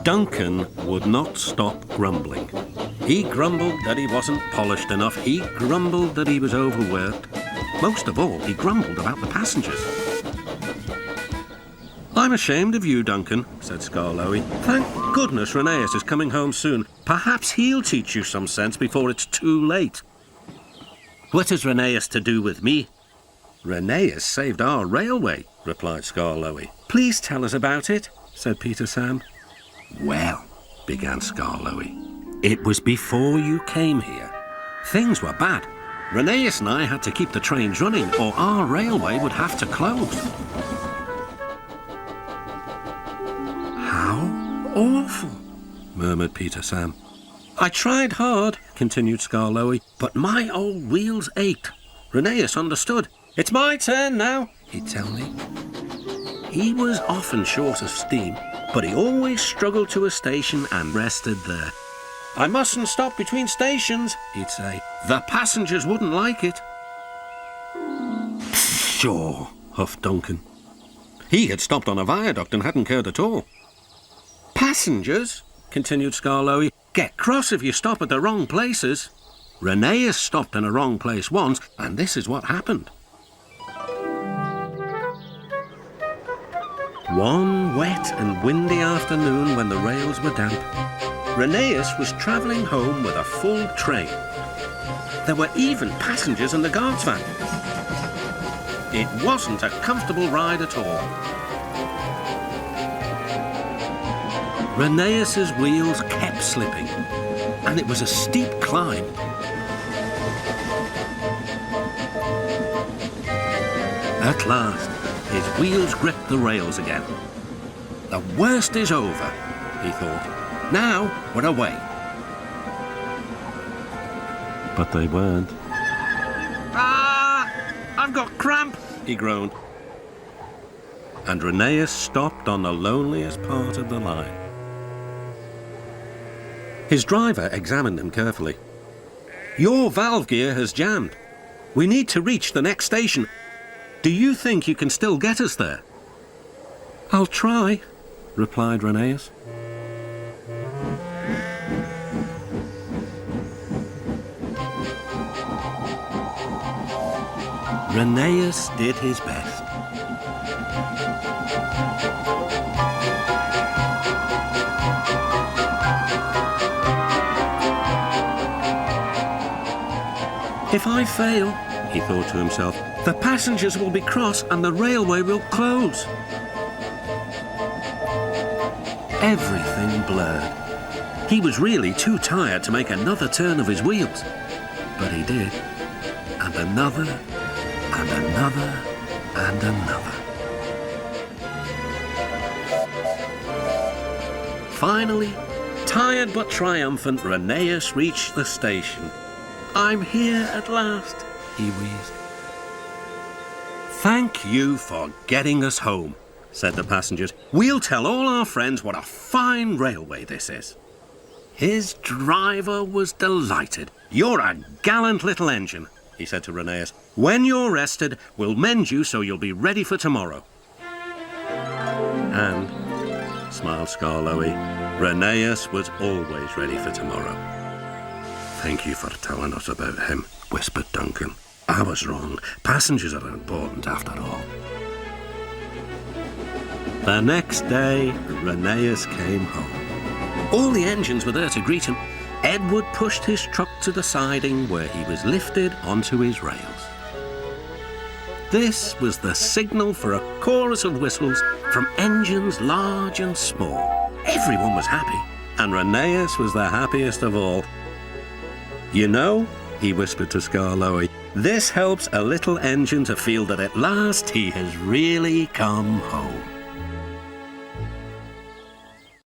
Duncan would not stop grumbling. He grumbled that he wasn't polished enough. He grumbled that he was overworked. Most of all, he grumbled about the passengers. "I'm ashamed of you, Duncan," said Skarloey. "Thank goodness Rheneas is coming home soon. Perhaps he'll teach you some sense before it's too late." "What has Rheneas to do with me?" "Rheneas saved our railway," replied Skarloey. "Please tell us about it," said Peter Sam. "Well," began Skarloey, "it was before you came here. Things were bad. Rheneas and I had to keep the trains running, or our railway would have to close." "How awful," murmured Peter Sam. "I tried hard," continued Skarloey, "but my old wheels ached. Rheneas understood. 'It's my turn now,' he'd tell me. He was often short of steam, but he always struggled to a station and rested there. 'I mustn't stop between stations,' he'd say. 'The passengers wouldn't like it.'" "Sure," huffed Duncan. He had stopped on a viaduct and hadn't cared at all. "Passengers," continued Skarloey, "get cross if you stop at the wrong places. Rheneas stopped in a wrong place once, and this is what happened. One wet and windy afternoon when the rails were damp, Rheneas was travelling home with a full train. There were even passengers in the guard's van. It wasn't a comfortable ride at all. Rheneas's wheels kept slipping, and it was a steep climb. At last, his wheels gripped the rails again. The worst is over, he thought. Now we're away. But they weren't. "Ah! I've got cramp!" he groaned. And Rheneas stopped on the loneliest part of the line. His driver examined him carefully. "Your valve gear has jammed. We need to reach the next station. Do you think you can still get us there?" "I'll try," replied Rheneas. Rheneas did his best. "If I fail," he thought to himself, "the passengers will be cross and the railway will close." Everything blurred. He was really too tired to make another turn of his wheels. But he did. And another, and another, and another. Finally, tired but triumphant, Rheneas reached the station. "I'm here at last," he wheezed. "Thank you for getting us home," said the passengers. "We'll tell all our friends what a fine railway this is." His driver was delighted. "You're a gallant little engine," he said to Rheneas. "When you're rested, we'll mend you so you'll be ready for tomorrow." And, smiled Skarloey, Rheneas was always ready for tomorrow. "Thank you for telling us about him," whispered Duncan. "I was wrong. Passengers are important after all." The next day, Rheneas came home. All the engines were there to greet him. Edward pushed his truck to the siding where he was lifted onto his rails. This was the signal for a chorus of whistles from engines large and small. Everyone was happy, and Rheneas was the happiest of all. "You know," he whispered to Skarloey, "this helps a little engine to feel that at last he has really come home."